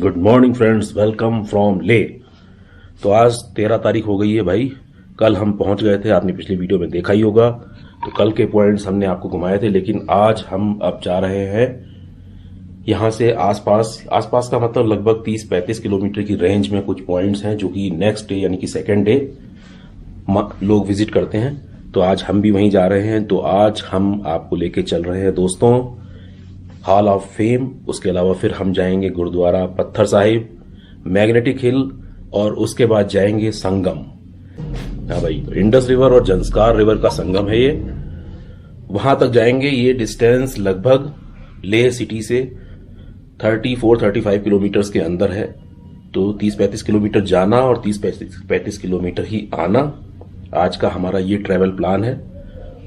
Good morning friends, welcome from ले। तो आज 13 तारीख हो गई है भाई। कल हम पहुंच गए थे, आपने पिछली वीडियो में देखा ही होगा। तो कल के पॉइंट्स हमने आपको घुमाए थे, लेकिन आज हम अब जा रहे हैं यहाँ से आसपास का मतलब लगभग 30-35 किलोमीटर की रेंज में कुछ पॉइंट्स हैं जो कि नेक्स्ट डे यानी कि सेकेंड डे लोग विजिट करते हैं। तो आज हम भी वहीं जा रहे हैं। तो आज हम आपको लेके चल रहे हैं दोस्तों हॉल ऑफ फेम। उसके अलावा फिर हम जाएंगे गुरुद्वारा पत्थर साहिब, मैग्नेटिक हिल और उसके बाद जाएंगे संगम। हाँ भाई, तो इंडस रिवर और जंस्कार रिवर का संगम है ये, वहां तक जाएंगे। ये डिस्टेंस लगभग लेह सिटी से 34-35 किलोमीटर के अंदर है। तो 30-35 किलोमीटर जाना और 30-35 किलोमीटर ही आना आज का हमारा ये ट्रेवल प्लान है।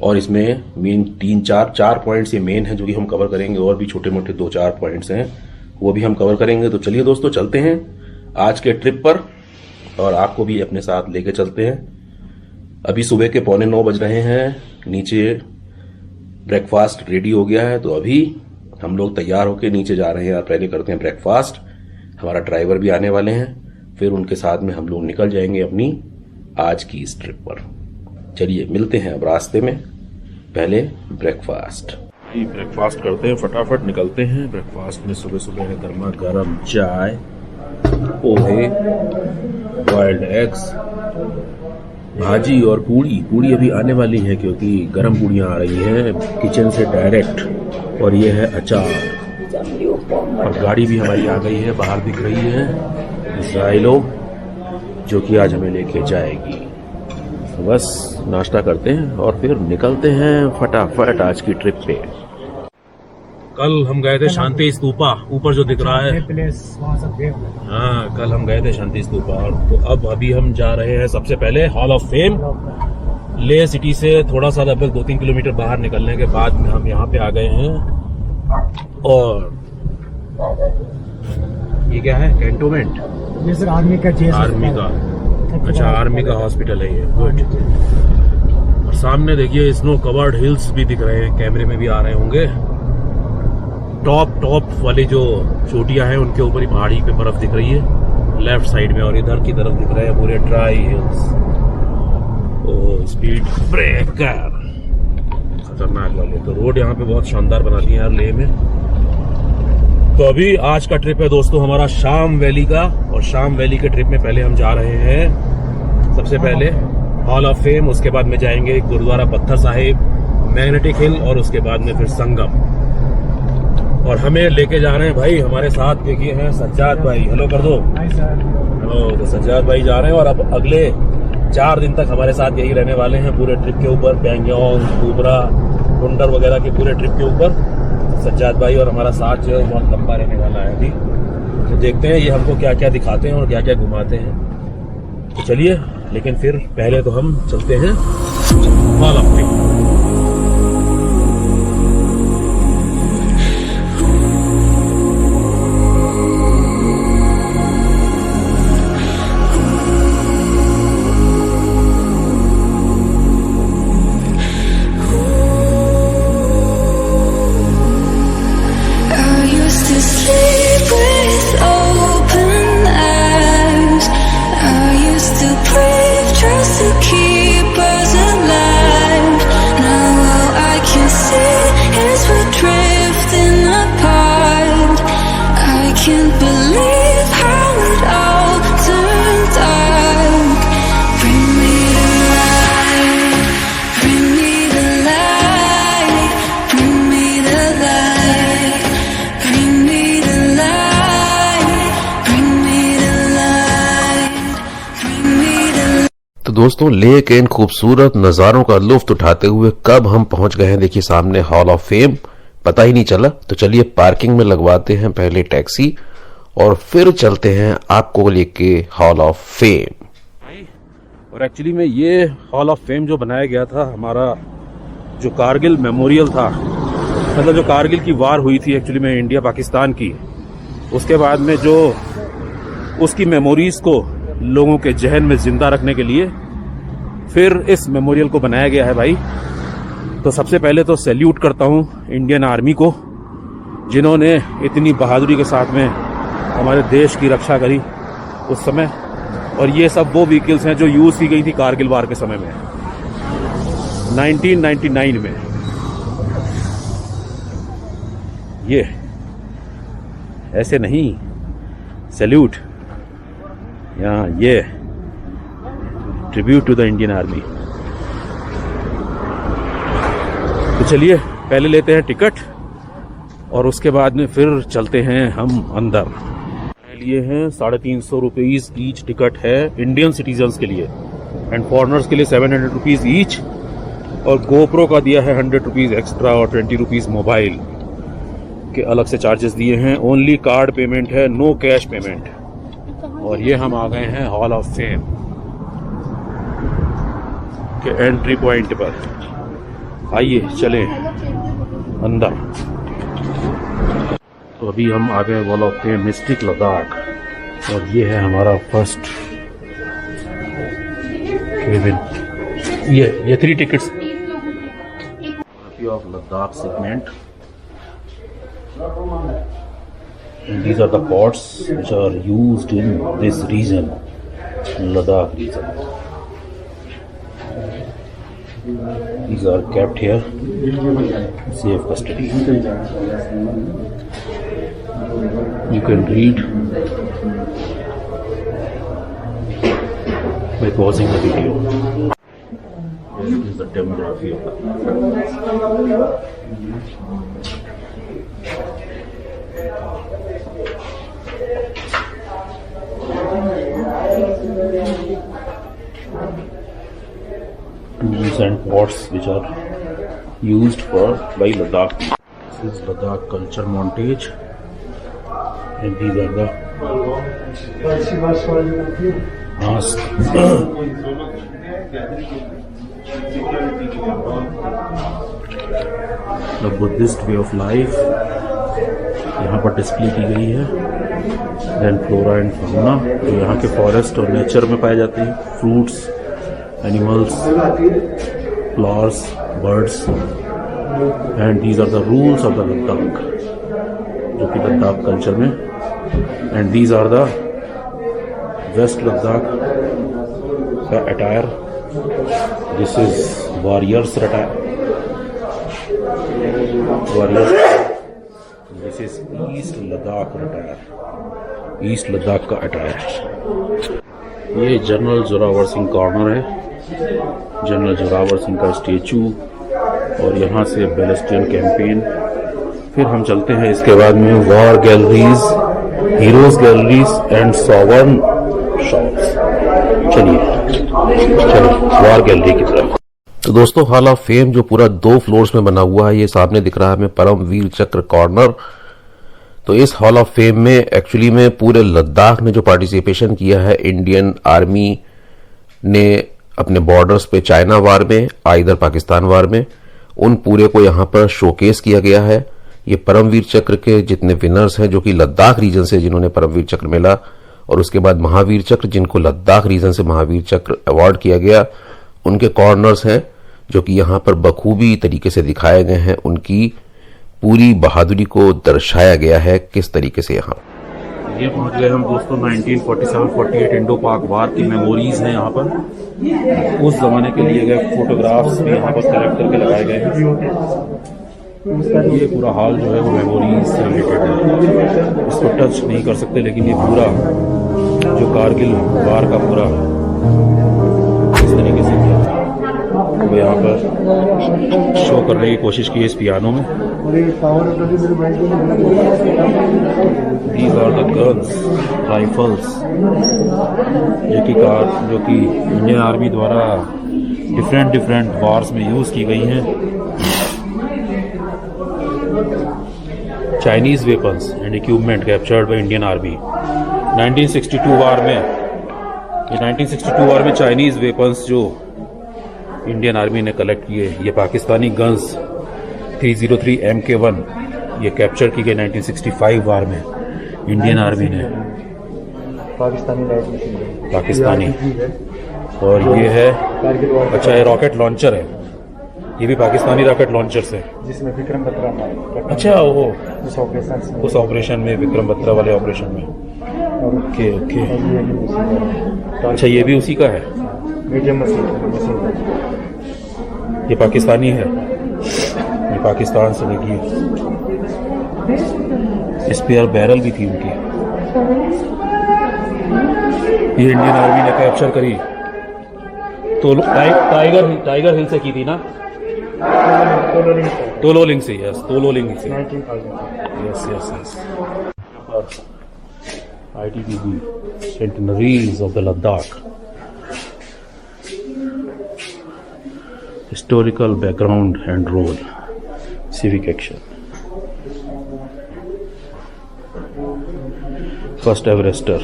और इसमें मेन 3-4 पॉइंट्स ये मेन है जो कि हम कवर करेंगे, और भी छोटे मोटे 2-4 पॉइंट्स हैं वो भी हम कवर करेंगे। तो चलिए दोस्तों, चलते हैं आज के ट्रिप पर और आपको भी अपने साथ लेके चलते हैं। अभी सुबह के 8:45 बज रहे हैं। नीचे ब्रेकफास्ट रेडी हो गया है, तो अभी हम लोग तैयार होके नीचे जा रहे हैं। पहले करते हैं ब्रेकफास्ट, हमारा ड्राइवर भी आने वाले हैं, फिर उनके साथ में हम लोग निकल जाएंगे अपनी आज की इस ट्रिप पर। चलिए मिलते हैं अब रास्ते में, पहले ब्रेकफास्ट करते हैं, फटाफट निकलते हैं। ब्रेकफास्ट में सुबह सुबह गर्मा गर्म चाय, पोहे, बॉइल्ड एग्स, भाजी और पूड़ी अभी आने वाली है क्योंकि गर्म पूड़ियाँ आ रही हैं किचन से डायरेक्ट। और ये है अचार, और गाड़ी भी हमारी आ गई है, बाहर दिख रही है ज़ाइलो, जो कि आज हमें लेके जाएगी। बस नाश्ता करते हैं और फिर निकलते हैं फटाफट आज की ट्रिप पे। कल हम गए थे शांति स्तूपा, ऊपर जो दिख रहा है। हाँ, कल हम गए थे शांति स्तूपा। तो अब अभी हम जा रहे हैं सबसे पहले hall of fame. Leh city से थोड़ा सा लगभग 2-3 किलोमीटर बाहर निकलने के बाद में हम यहाँ पे आ गए हैं। और ये क्या है? कैंटोनमेंट, ये सर आर्मी का अच्छा, आर्मी का हॉस्पिटल है ये। गुड। और सामने देखिए स्नो कवर्ड हिल्स भी दिख रहे हैं, कैमरे में भी आ रहे होंगे। टॉप वाली जो चोटियां हैं उनके ऊपर ही पहाड़ी पे बर्फ दिख रही है लेफ्ट साइड में, और इधर की तरफ दिख रहे हैं पूरे ड्राई हिल्स। ओ स्पीड ब्रेकर, खतरनाक वाले। तो रोड यहाँ पे बहुत शानदार बनाती है यार लेह में। तो अभी आज का ट्रिप है दोस्तों हमारा शाम वैली का, और शाम वैली के ट्रिप में पहले हम जा रहे हैं सबसे पहले हॉल ऑफ फेम, उसके बाद में जाएंगे गुरुद्वारा पत्थर साहिब, मैग्नेटिक हिल, और उसके बाद में फिर संगम। और हमें लेके जा रहे हैं भाई हमारे साथ, देखिए हैं सज्जाद भाई, हेलो कर दो। हेलो। तो सज्जाद भाई जा रहे हैं और अब अगले 4 दिन तक हमारे साथ यही रहने वाले हैं पूरे ट्रिप के ऊपर। पैंगोंग, बुबरा, टुंडर वगैरह के पूरे ट्रिप के ऊपर सज्जाद भाई और हमारा साथ जो है बहुत लंबा रहने वाला है अभी। तो देखते हैं ये हमको क्या क्या दिखाते हैं और क्या क्या घुमाते हैं। तो चलिए, लेकिन फिर पहले तो हम चलते हैं हॉल ऑफ फेम। दोस्तों, लेह के इन खूबसूरत नजारों का लुत्फ उठाते हुए कब हम पहुंच गए हैं, देखिए सामने हॉल ऑफ फेम, पता ही नहीं चला। तो चलिए पार्किंग में लगवाते हैं पहले टैक्सी और फिर चलते हैं आपको लेके हॉल ऑफ फेम। और एक्चुअली में ये हॉल ऑफ फेम जो बनाया गया था, हमारा जो कारगिल मेमोरियल था, मतलब जो कारगिल की वार हुई थी एक्चुअली में इंडिया पाकिस्तान की, उसके बाद में जो उसकी मेमोरीज को लोगों के जहन में जिंदा रखने के लिए फिर इस मेमोरियल को बनाया गया है भाई। तो सबसे पहले तो सैल्यूट करता हूँ इंडियन आर्मी को, जिन्होंने इतनी बहादुरी के साथ में हमारे देश की रक्षा करी उस समय। और ये सब वो व्हीकल्स हैं जो यूज़ की गई थी कारगिल वार के समय में 1999 में। ये ऐसे नहीं, सैल्यूट यहाँ, ये tribute to the Indian army. तो चलिए पहले लेते हैं टिकट और उसके बाद में फिर चलते हैं हम अंदर। लिए हैं 350 रुपीज़ ईच टिकट है इंडियन सिटीजन्स के लिए, एंड फॉरनर्स के लिए 700 रुपीज़ ईच। और गोप्रो का दिया है 100 रुपीज़ एक्स्ट्रा और 20 रुपीज़ मोबाइल के अलग से चार्जेस दिए हैं। ओनली कार्ड पेमेंट है, नो कैश पेमेंट। और ये हम आ गए हैं हॉल ऑफ फेम के एंट्री पॉइंट पर। आइए चलें अंदर। तो अभी हम आ गए wall of fame mistake Ladakh, और ये है हमारा फर्स्ट केबिन। ये 3 tickets of Ladakh segment. These are the pots which are used in this region, Ladakh region. These are kept here, safe custody. You can read by pausing the video. This is the demography of the tools and pots which are used by Ladakh. This is Ladakh culture montage, and these are the masks. The Buddhist way of life यहाँ पर display की गई है। Then flora and fauna, जो यहाँ के forest और nature में पाए जाते हैं, fruits, animals, flowers, birds. And these are the rules of the Ladakh, जो कि लद्दाख कल्चर में। And these are the west Ladakh का attire. This is warriors attire, warriors. This is east Ladakh attire, east Ladakh का अटायर। ये जनरल जोरावर सिंह कॉर्नर है, general Zorawar Singh का statue, और यहाँ से बैलेस्टियन कैंपेन। फिर हम चलते हैं इसके बाद में war galleries, heroes galleries and सॉवर्न शॉप्स। चलिए वॉर गैलरी की तरफ। तो दोस्तों, हॉल ऑफ फेम जो पूरा 2 फ्लोर्स में बना हुआ है, ये सामने दिख रहा है हमें परमवीर चक्र कॉर्नर। तो इस हॉल ऑफ फेम में एक्चुअली में पूरे लद्दाख ने जो पार्टिसिपेशन किया है इंडियन आर्मी ने अपने बॉर्डर्स पे, चाइना वार में, इधर पाकिस्तान वार में, उन पूरे को यहाँ पर शोकेस किया गया है। ये परमवीर चक्र के जितने विनर्स हैं, जो कि लद्दाख रीजन से जिन्होंने परमवीर चक्र मिला, और उसके बाद महावीर चक्र जिनको लद्दाख रीजन से महावीर चक्र अवार्ड किया गया, उनके कॉर्नर्स हैं जो कि यहाँ पर बखूबी तरीके से दिखाए गए हैं। उनकी पूरी बहादुरी को दर्शाया गया है किस तरीके से। यहाँ ये पहुंच गए हम दोस्तों 1947-48 इंडो पाक वार की मेमोरीज हैं यहाँ पर। उस जमाने के लिए गए फोटोग्राफ्स भी यहाँ पर कलेक्ट करके लगाए गए हैं। ये पूरा हॉल जो है वो मेमोरीज से रिलेटेड है, इसको टच नहीं कर सकते, लेकिन ये पूरा जो कारगिल वार का पूरा इस तरीके से किया वो यहाँ पर शो करने की कोशिश की है इस पियानो में। These are the guns, rifles, जो कि इंडियन आर्मी द्वारा डिफरेंट वार्स में यूज की गई हैं। Chinese weapons and equipment captured by Indian army 1962 वार में। ये 1962 वार में चाइनीज वेपन्स जो इंडियन आर्मी ने कलेक्ट किए, ये पाकिस्तानी गन्स 303 MK1 ये कैप्चर की गई 1965 वार में इंडियन आर्मी ने, पाकिस्तानी। और ये है, अच्छा ये रॉकेट लॉन्चर है, ये भी पाकिस्तानी रॉकेट लॉन्चर से, जिसमें विक्रम बत्रा था। अच्छा वो उस ऑपरेशन में विक्रम बत्रा वाले ऑपरेशन में। ओके ओके, अच्छा ये भी उसी का है। Medium machine. ये पाकिस्तानी है, ये पाकिस्तान से लगी है। स्पेयर बैरल भी थी उनकी। ये इंडियन आर्मी ने कैप्चर करी तो टाइगर हिल से की थी ना, तोलोलिंग से। यस, तोलोलिंग से। 19,000। Yes yes yes. ITBP sentinels of the Ladakh. Historical background and role, civic action. First Everester,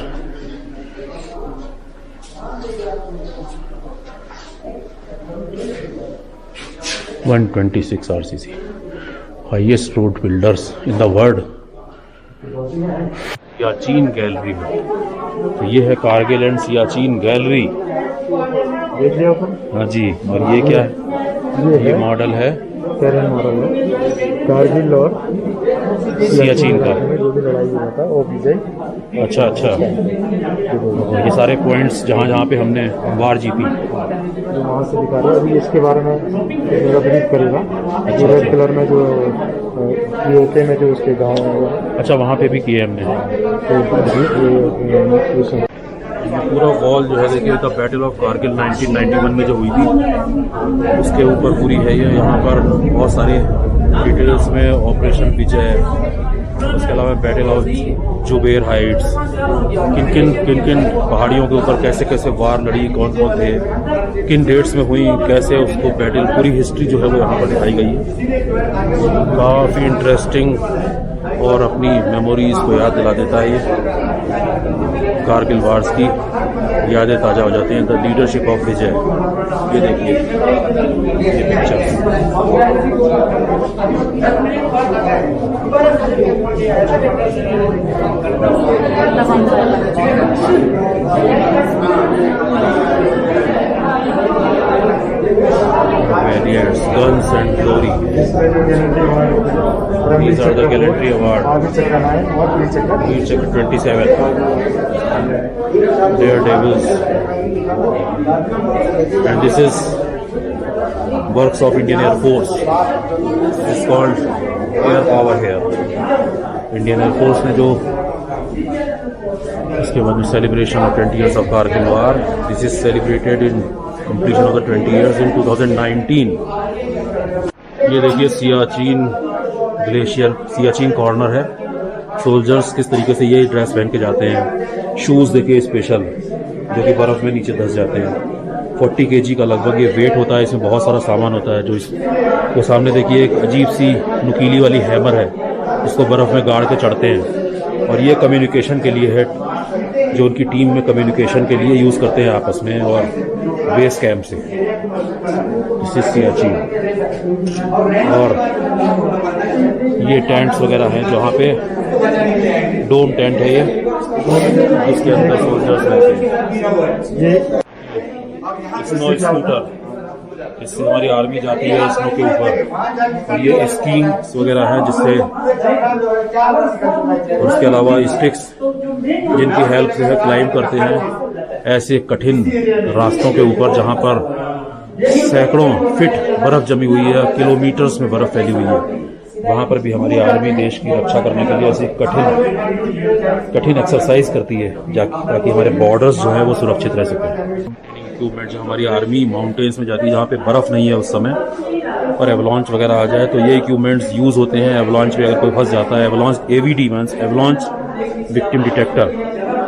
(126 RCC, highest road builders in the world. Siachen gallery में, तो ये है कारगिल एंड सियाचिन गैलरी। देख लिया अपन। हाँ जी, और ये क्या है? ये मॉडल है टेरेन मॉडल है, कारगिल और सियाचिन का। जो भी लड़ाई हुआ था वो विजय। अच्छा अच्छा, ये सारे पॉइंट्स जहाँ जहाँ पे हमने वार जीती। जो वहाँ से दिखा रहा है। अभी इसके बारे में मेरा ब्रीफ करेगा। जो रेड कलर में जो यूके में जो उसके गाँव है वो। अच्छा, वहाँ पे भी किए हमने। तो पूरा वॉल जो है देखिए, द बैटल ऑफ कारगिल 1991 में जो हुई थी उसके ऊपर पूरी है ये। यहाँ पर बहुत सारे डिटेल्स में ऑपरेशन विजय, उसके अलावा बैटल ऑफ जुबेर हाइट्स, किन किन पहाड़ियों के ऊपर कैसे कैसे वार लड़ी, कौन कौन थे, किन डेट्स में हुई, कैसे उसको बैटल, पूरी हिस्ट्री जो है वो यहाँ पर दिखाई गई है। काफ़ी इंटरेस्टिंग और अपनी मेमोरीज को याद दिला देता है ये। कारगिल वार्स की यादें ताज़ा हो जाती हैं। द लीडरशिप ऑफ विजय, ये देखिए ये picture. Valiants, guns and glory. These are the gallantry award. Veer Chakra 27. Daredevils. And this is works of Indian Air Force. It's called Air Power here. Indian Air Force ने जो इसके बाद में celebration of 20 years of Kargil War. This is celebrated in completion of the 20 years in 2019. ये देखिए Siachen glacier, Siachen corner है। Soldiers किस तरीके से ये ड्रेस पहन के जाते हैं। शूज़ देखिए स्पेशल, जो कि बर्फ़ में नीचे धंस जाते हैं। 40 kg का लगभग ये वेट होता है। इसमें बहुत सारा सामान होता है। जो वो सामने देखिए एक अजीब सी नुकीली वाली हैमर है, इसको बर्फ़ में गाड़ के चढ़ते हैं। और ये कम्युनिकेशन के लिए है, जो उनकी टीम में कम्युनिकेशन के लिए यूज़ करते हैं आपस में और बेस कैंप से। This is Siachen. और ये टेंट्स वगैरह हैं, जहाँ पे डोम टेंट है ये, इसके अंदर सोल्जर्स रहते हैं। ये स्नो स्कूटर, इससे हमारी आर्मी जाती है स्नो के ऊपर। और ये स्कीइंग वगैरह है जिससे, और उसके अलावा स्टिक्स जिनकी हेल्प से क्लाइंब करते हैं ऐसे कठिन रास्तों के ऊपर जहां पर सैकड़ों फीट बर्फ जमी हुई है, किलोमीटर्स में बर्फ फैली हुई है। वहां पर भी हमारी आर्मी देश की रक्षा करने के लिए ऐसी कठिन एक्सरसाइज करती है ताकि हमारे बॉर्डर्स जो है वो सुरक्षित रह सके। इक्विपमेंट जो हमारी आर्मी माउंटेन्स में जाती है जहाँ पे बर्फ नहीं है उस समय, और एवलॉन्च वगैरह आ जाए तो ये इक्विपमेंट्स यूज़ होते हैं। एवलॉन्च में अगर कोई फंस जाता है, avalanche AVD means avalanche victim detector,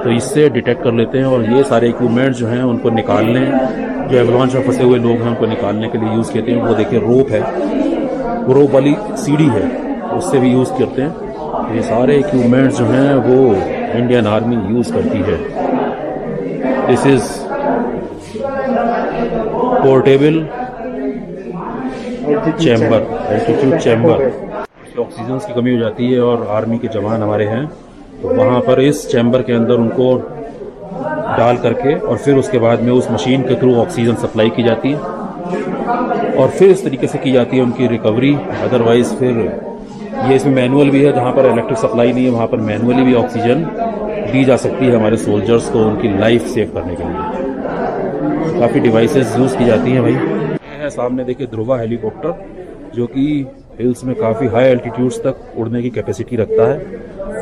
तो इससे डिटेक्ट कर लेते हैं। और ये सारे इक्विपमेंट्स जो हैं उनको निकालने, जो एवलॉन्च में फंसे हुए लोग हैं उनको निकालने के लिए यूज़ करते हैं। वो देखिए रोप है, वो रोप वाली सीढ़ी है, उससे भी यूज़ करते हैं। ये सारे इक्विपमेंट्स जो हैं वो इंडियन आर्मी यूज़ करती है। This is portable chamber, altitude chamber. Oxygen की कमी हो जाती है और आर्मी के जवान हमारे हैं, तो वहाँ पर इस चैम्बर के अंदर उनको डाल करके और फिर उसके बाद में उस मशीन के थ्रू ऑक्सीजन सप्लाई की जाती है। और फिर इस तरीके से की जाती है उनकी रिकवरी। अदरवाइज फिर ये इसमें मैनुअल भी है, जहाँ पर इलेक्ट्रिक सप्लाई नहीं है वहाँ पर मैनुअली भी ऑक्सीजन दी जा सकती है हमारे सोल्जर्स को उनकी लाइफ सेव करने के लिए। काफ़ी डिवाइसेस यूज़ की जाती हैं भाई। ये है सामने देखिए ध्रुवा हेलीकॉप्टर, जो कि हिल्स में काफ़ी हाई एल्टीट्यूड्स तक उड़ने की कैपेसिटी रखता है,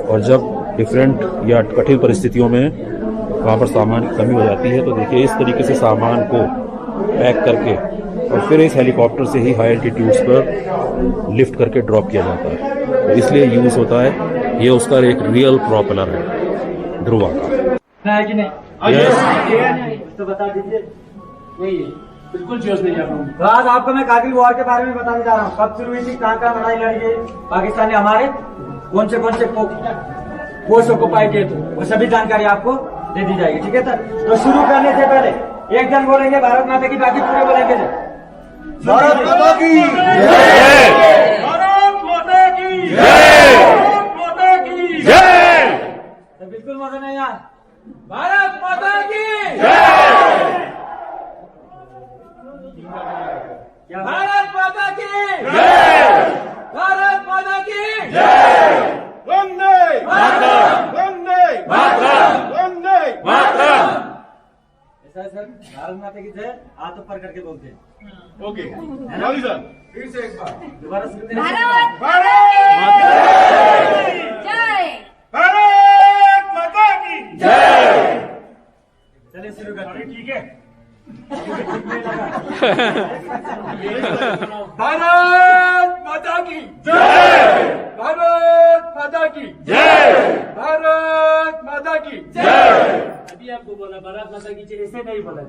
और जब डिफरेंट या कठिन परिस्थितियों में वहाँ पर सामान की कमी हो जाती है तो देखिए इस तरीके से सामान को पैक करके और फिर इस हेलीकॉप्टर से ही हाई एल्टीट्यूड्स पर लिफ्ट करके ड्रॉप किया जाता है, तो इसलिए यूज़ होता है। ये उसका एक रियल प्रोपेलर है ध्रुवा का। है कि नहीं? Yes. तो बता दीजिए। नहीं बिल्कुल चीज नहीं है। तो आज आपको मैं कारगिल वॉर के बारे में बताने जा रहा हूँ। कब शुरू हुई थी, कहाँ कहाँ लड़ाई लड़ी गई, पाकिस्तान ने हमारे कौन से पोस्ट ऑक्युपाई किए थे, वो सभी जानकारी आपको दे दी जाएगी। ठीक है सर? तो शुरू करने से पहले एक जन बोलेंगे भारत माता की, बाकी पूरे बोलेंगे भारत माता की जय। भारत माता की जय। भारत माता की जय। तो बिल्कुल मजा नहीं यार। भारत माता की क्या भारत माता की जय। भारत माता की जय। वंदे मातरम। वंदे मातरम। वंदे मातरम। ऐसा है सर? भारत माता की जय हाथ ऊपर करके बोलते हैं। ओके राजी सर फिर से एक बार दोबारा शुरू करें। भारत जय। भारत माता की जय। चलिए शुरू करते हैं। ठीक है भारत माता की जय। भारत माता की जय। भारत माता की जय। अभी आपको बोला भारत माता की जय, ऐसे नहीं बोला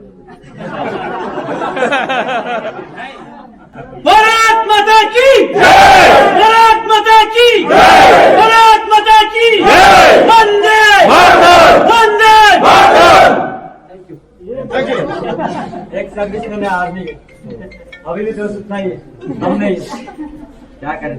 भारत माता की जय। भारत माता की जय। भारत माता की जय। वंदे मातरम। वंदे मातरम। एक सर्विस मैंने आर्मी अभी भी दोस्त उतना ही है, हम नहीं। क्या करें?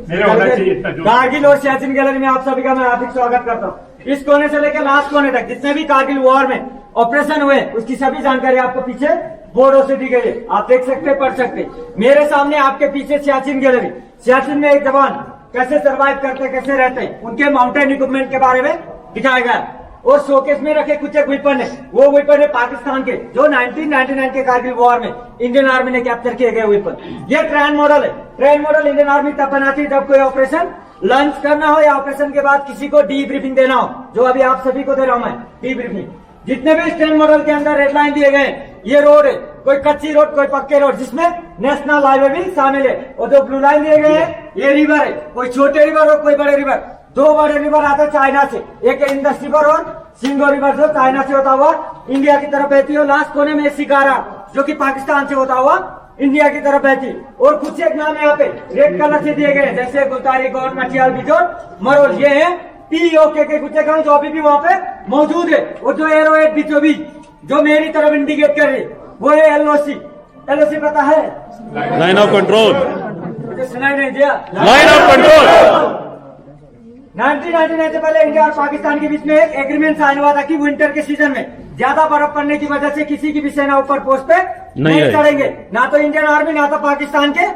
मेरा होना चाहिए इतना जोश। कारगिल और सियाचिन गैलरी में आप सभी का मैं हार्दिक स्वागत करता हूँ। इस कोने से लेकर लास्ट कोने तक जितने भी कारगिल वॉर में ऑपरेशन हुए उसकी सभी जानकारी आपको पीछे बोर्डों से दी गई है, आप देख सकते पढ़ सकते। मेरे सामने आपके पीछे सियाचिन गैलरी, सियाचिन में एक जवान कैसे सर्वाइव करते कैसे रहते उनके माउंटेन इक्विपमेंट के बारे में दिखाया गया। और शोकेस में रखे कुछ एक वेपन है, वो वेपन है पाकिस्तान के जो 1999 के कारगिल वॉर में इंडियन आर्मी ने कैप्चर किए गए वेपन। ये ट्रेन मॉडल है। ट्रेन मॉडल इंडियन आर्मी तब बनाती है जब कोई ऑपरेशन लॉन्च करना हो या ऑपरेशन के बाद किसी को डी ब्रीफिंग देना हो, जो अभी आप सभी को दे रहा हूं मैं डी ब्रीफिंग। जितने भी इस ट्रेन मॉडल के अंदर रेड लाइन दिए गए, ये रोड है, कोई कच्ची रोड कोई पक्के रोड, जिसमें नेशनल हाईवे भी शामिल है। और जो ब्लू लाइन दिए गए हैं ये रिवर है, कोई छोटे रिवर और कोई बड़े रिवर। दो बड़े रिवर आते हैं चाइना से, एक है इंडस रिवर और सिंगो रिवर जो चाइना से होता हुआ इंडिया की तरफ बहती है। और लास्ट कोने में सिकारा जो कि पाकिस्तान से होता हुआ इंडिया की तरफ बहती। और कुछ एक नाम यहाँ पे रेड कलर से दिए गए जैसे गुलतारी गौर मटियाल बिजोर मरोल, ये है POK के कुछ एक जो अभी भी वहाँ पे मौजूद है। और जो एरो है बीचों बीच जो मेरी तरफ इंडिकेट कर रही है वो है LOC। LOC पता है? Line of control. मुझे सुनाई नहीं दिया। Line of control. 1999 से पहले इंडिया और पाकिस्तान के बीच में एक एग्रीमेंट साइन हुआ था कि विंटर के सीजन में ज्यादा बर्फ पड़ने की वजह से किसी की भी सेना ऊपर पोस्ट पे नहीं आएगी। चढ़ेंगे, ना तो इंडियन आर्मी ना तो पाकिस्तान के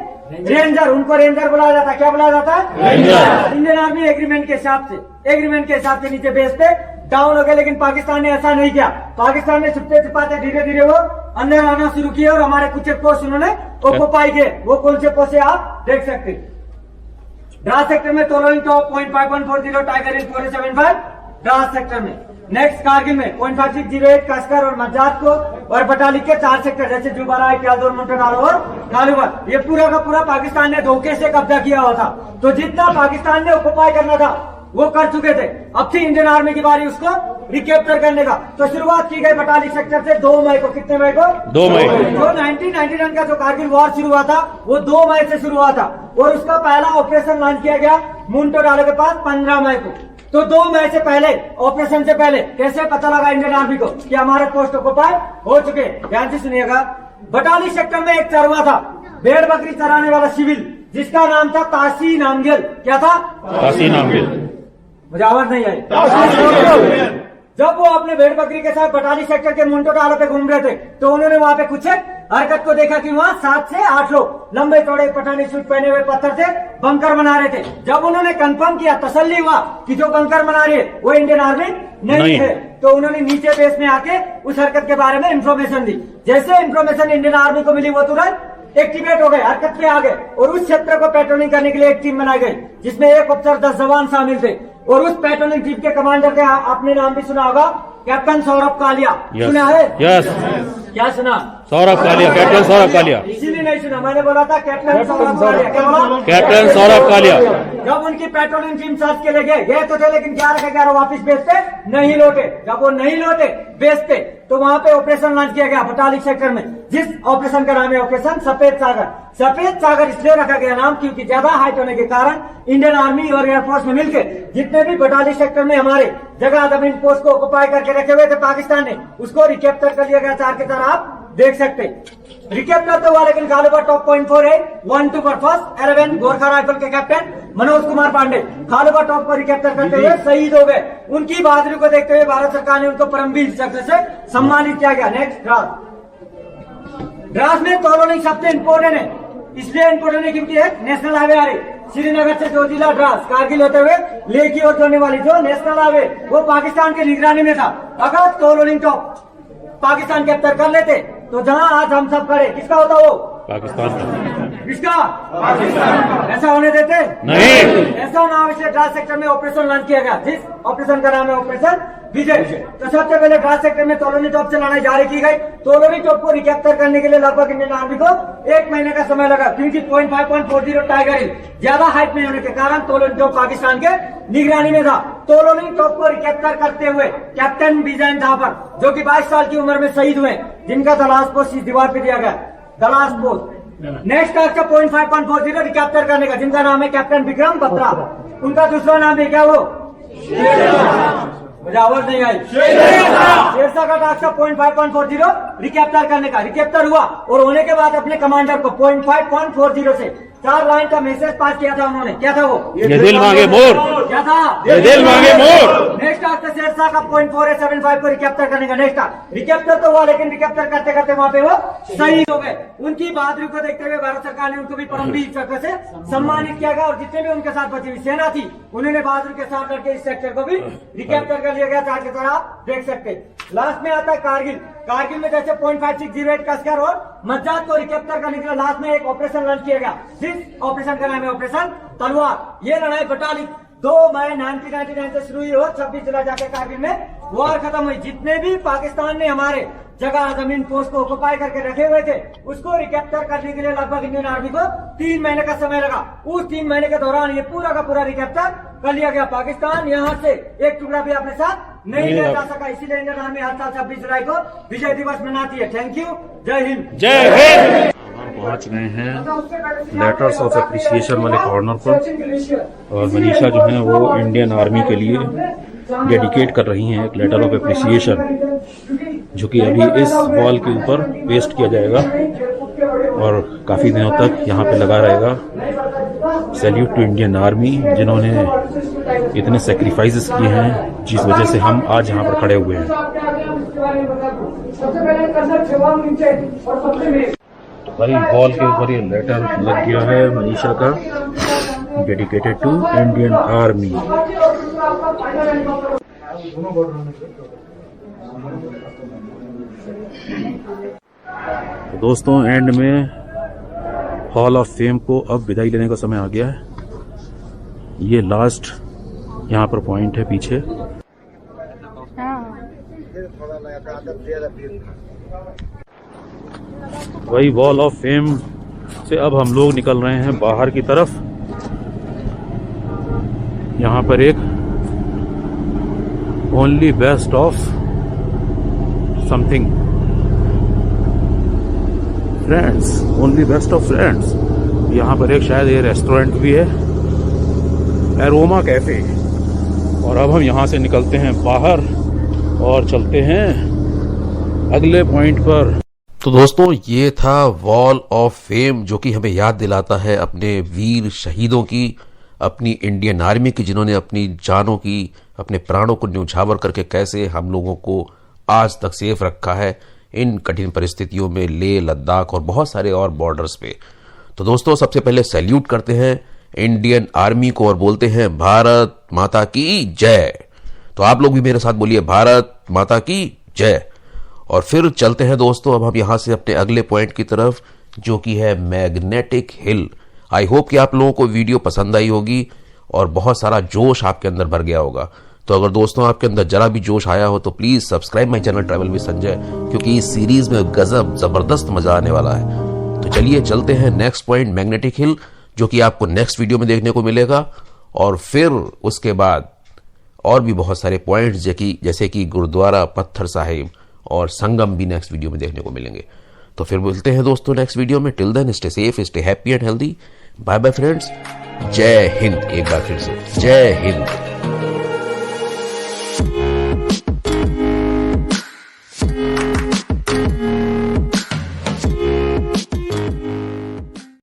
रेंजर। उनको रेंजर बुलाया जाता है। क्या बुलाया जाता है? रेंजर। इंडियन आर्मी एग्रीमेंट के हिसाब से नीचे बेस पे डाउन हो गए, लेकिन पाकिस्तान ने ऐसा नहीं किया। पाकिस्तान ने छुपते छिपाते धीरे धीरे वो अंदर आना शुरू किया और हमारे कुछ पोस्ट उन्होंने ऑक्युपाई किए। वो कौन से पोस्ट है आप देख सकते हैं। द्रास सेक्टर में टोलोइंग टॉप 0.5140, टाइगर हिल 475 द्रास सेक्टर में। नेक्स्ट कारगिल में 0.5608 कसकर और मजाद को और बटाली के 4 सेक्टर जैसे जुबारा, क्यालदोर, मुंटनालो और कालूबर, ये पूरा का पूरा पाकिस्तान ने धोखे से कब्जा किया हुआ था। तो जितना पाकिस्तान ने ऑक्युपाई करना था वो कर चुके थे। अब थी इंडियन आर्मी की बारी उसको रिकैप्चर करने का। तो शुरुआत की गई बटाली सेक्टर से 2 मई को। कितने मई को? 2 मई। जो 1999 का जो कारगिल वॉर शुरू हुआ था वो 2 मई से शुरू हुआ था और उसका पहला ऑपरेशन लॉन्च किया गया मुंटो डालो के पास 15 मई को। तो 2 मई से पहले, ऑपरेशन से पहले कैसे पता लगा इंडियन आर्मी को कि हमारे पोस्ट ऑक्युपाई हो चुके? ध्यान से सुनिएगा। बटाली सेक्टर में एक चरवा था, भेड़ बकरी चराने वाला सिविल, जिसका नाम था तासी नामगेल। क्या था? तासी नामगेल। मुझे आवाज नहीं आई। जब वो अपने भेड़ बकरी के साथ बटाली सेक्टर के मुंटो डालो पे घूम रहे थे तो उन्होंने वहां पे कुछ हरकत को देखा कि वहाँ 7 से 8 लोग लंबे चौड़े पठानी सूट पहने हुए पत्थर से बंकर बना रहे थे। जब उन्होंने कंफर्म किया, तसल्ली हुआ कि जो बंकर बना रही है वो इंडियन आर्मी नहीं है, तो उन्होंने नीचे बेस में आके उस हरकत के बारे में इंफॉर्मेशन दी। जैसे इंफॉर्मेशन इंडियन आर्मी को मिली वो तुरंत एक्टिवेट हो गए, हरकत पे आ गए और उस क्षेत्र को पेट्रोलिंग करने के लिए एक टीम बनाई गई जिसमें 1 अफसर 10 जवान शामिल थे। और उस पेट्रोलिंग टीम के कमांडर का आपने नाम भी सुना होगा, कैप्टन सौरभ कालिया। सुना है? यस, क्या सुना? सौरभ कालिया, कैप्टन सौरभ कालिया। इसीलिए नहीं सुना, मैंने बोला था कैप्टन सौरभ कालिया। क्या बोला? कैप्टन सौरभ कालिया। जब उनकी पेट्रोलिंग टीम सर्च के लिए गए तो थे, लेकिन 11 के 11 वापस बेस पे नहीं लौटे। जब वो नहीं लौटे बेस पे, तो वहां पे ऑपरेशन लॉन्च किया गया बटालिक सेक्टर में, जिस ऑपरेशन का नाम है ऑपरेशन सफेद सागर। सफेद सागर इसलिए रखा गया नाम क्योंकि ज्यादा हाइट होने के कारण इंडियन आर्मी और एयरफोर्स में मिलकर जितने भी बटालिक सेक्टर में हमारे जगह जमीन पोस्ट को ऑक्युपाई करके रखे हुए थे पाकिस्तान ने, उसको रिकैप्चर कर लिया गया। 4 के 4 आप देख सकते। रिकैप्चर तो हुआ, लेकिन खालूबा टॉप पॉइंट 4 है 1 2 पर फर्स्ट 11 गोरखा राइफल के कैप्टन मनोज कुमार पांडे खालूबा टॉप को रिकैप्चर करते हुए शहीद हो गए। उनकी बहादुरी को देखते हुए भारत सरकार ने उनको परमवीर चक्र से सम्मानित किया गया। नेक्स्ट द्रास में तोलोनिंग सबसे इम्पोर्टेंट है, इसलिए इम्पोर्टेंट है क्योंकि एक नेशनल हाईवे आ रही श्रीनगर से जो जिला द्रास कारगिल होते हुए लेह की ओर जाने वाली जो नेशनल हाईवे वो पाकिस्तान की निगरानी में था। अगर तोलोनिंग टॉप पाकिस्तान कैप्चर कर लेते तो जहां आज हम सब खड़े, किसका होता वो? पाकिस्तान का। किसका? पाकिस्तान। ऐसा होने देते नहीं। ऐसा होना इसलिए द्रास सेक्टर में ऑपरेशन लॉन्च किया गया, जिस ऑपरेशन का नाम है ऑपरेशन विजय। तो सबसे पहले द्रास सेक्टर में तोलोनी टॉप से लड़ाई जारी की गई। तोलोनी टॉप को रिकैप्चर करने के लिए लगभग इंडियन आर्मी को 1 महीने का समय लगा, क्योंकि 0.5.40 टाइगर हिल ज्यादा हाइट में होने के कारण तोलोनी टॉप पाकिस्तान के निगरानी में था। तोलोनी टॉप को रिकैप्चर करते हुए कैप्टन विजय थापर, जो कि 22 साल की उम्र में शहीद हुए, जिनका दलास पोस्ट इस दीवार पे दिया गया, Dallas post. Next task 0.5.40 recapture करने का, जिनका नाम है कैप्टन विक्रम बत्रा। उनका दूसरा नाम है क्या? वो मुझे आवाज नहीं आई। शेरशाह का टास्क 0.5.40 रिकैप्चर करने का। रिकैप्चर हुआ और होने के बाद अपने कमांडर को 0.5.40 से 4 लाइन का मैसेज पास किया था उन्होंने। क्या था वो? ये दिल मांगे मोर। क्या था? ये दिल मांगे मोर। नेक्स्ट टास्क शेरशाह का 0.4875 को रिकैप्चर करने का। नेक्स्ट टास्क रिकैप्चर तो हुआ, लेकिन रिकैप्चर करते करते वहां पे वो शहीद हो गए। उनकी बहादुरी को देखते हुए भारत सरकार ने उनको भी परमवीर चक्र से सम्मानित किया गया और जितने भी उनके साथ बची हुई सेना थी उन्होंने बहादुरी के साथ लड़के इस सेक्टर को भी रिकैप्चर कर लिया गया। 4 के 4 आप देख सकते। लास्ट में आता है कारगिल। कारगिल में जैसे 0.5608 कसकर और मज्जाद को रिकैप्चर करने के लिए लास्ट में एक ऑपरेशन लॉन्च किया गया, जिस ऑपरेशन का नाम है ऑपरेशन तलवार। ये लड़ाई बटालिक 2 मई 1999 से शुरू हुई और 26 जुलाई जाके कारगिल में वॉर खत्म हुई। जितने भी पाकिस्तान ने हमारे जगह जमीन पोस्ट को ऑक्युपाई करके रखे हुए थे, उसको रिकैप्चर करने के लिए लगभग इंडियन आर्मी को 3 महीने का समय लगा। उस 3 महीने के दौरान ये पूरा का पूरा रिकैप्चर कर लिया गया। पाकिस्तान यहाँ से एक टुकड़ा भी अपने साथ नहीं ले जा सका। इसीलिए इंडियन आर्मी हर साल 26 जुलाई को विजय दिवस मनाती है। Thank you. जय हिंद। जय हिंद। पहुंच गए हैं लेटर्स ऑफ एप्रिसिएशन वाले कॉर्नर पर और मनीषा जो है वो इंडियन आर्मी के लिए डेडिकेट कर रही हैं एक लेटर ऑफ एप्रिसिएशन, जो कि अभी इस वॉल के ऊपर पेस्ट किया जाएगा और काफ़ी दिनों तक यहाँ पे लगा रहेगा। सैल्यूट टू इंडियन आर्मी, जिन्होंने इतने सेक्रीफाइसेस किए हैं, जिस वजह से हम आज यहाँ पर खड़े हुए हैं। भाई वॉल के ऊपर ये लेटर लग गया है मनीषा का, डेडिकेटेड टू इंडियन आर्मी। तो दोस्तों एंड में हॉल ऑफ फेम को अब विदाई लेने का समय आ गया है। ये लास्ट यहाँ पर पॉइंट है पीछे। वही वॉल ऑफ फेम से अब हम लोग निकल रहे हैं बाहर की तरफ। यहाँ पर एक only best of something friends, only best of friends. यहाँ पर एक शायद ये रेस्टोरेंट भी है, एरोमा कैफे। और अब हम यहाँ से निकलते हैं बाहर और चलते हैं अगले पॉइंट पर। तो दोस्तों ये था वॉल ऑफ फेम, जो कि हमें याद दिलाता है अपने वीर शहीदों की, अपनी इंडियन आर्मी की, जिन्होंने अपनी जानों की, अपने प्राणों को न्यौछावर करके कैसे हम लोगों को आज तक सेफ रखा है। इन कठिन परिस्थितियों में, लेह, लद्दाख और बहुत सारे और बॉर्डर्स पे। तो दोस्तों सबसे पहले सैल्यूट करते हैं इंडियन आर्मी को और बोलते हैं भारत माता की जय। तो आप लोग भी मेरे साथ बोलिए भारत माता की जय। और फिर चलते हैं दोस्तों अब हम यहां से अपने अगले पॉइंट की तरफ, जो कि है मैग्नेटिक हिल। आई होप कि आप लोगों को वीडियो पसंद आई होगी और बहुत सारा जोश आपके अंदर भर गया होगा। तो अगर दोस्तों आपके अंदर जरा भी जोश आया हो तो please subscribe my channel travel with Sanjay, क्योंकि इस सीरीज में गजब जबरदस्त मजा आने वाला है। तो चलिए चलते हैं नेक्स्ट पॉइंट मैग्नेटिक हिल, जो कि आपको नेक्स्ट वीडियो में देखने को मिलेगा। और फिर उसके बाद और भी बहुत सारे पॉइंट्स जैसे कि गुरुद्वारा पत्थर साहिब और संगम भी नेक्स्ट वीडियो में देखने को मिलेंगे। तो फिर मिलते हैं दोस्तों नेक्स्ट वीडियो में। Till then stay safe, stay happy and healthy. Bye bye friends. जय हिंद। एक बार फिर से जय हिंद।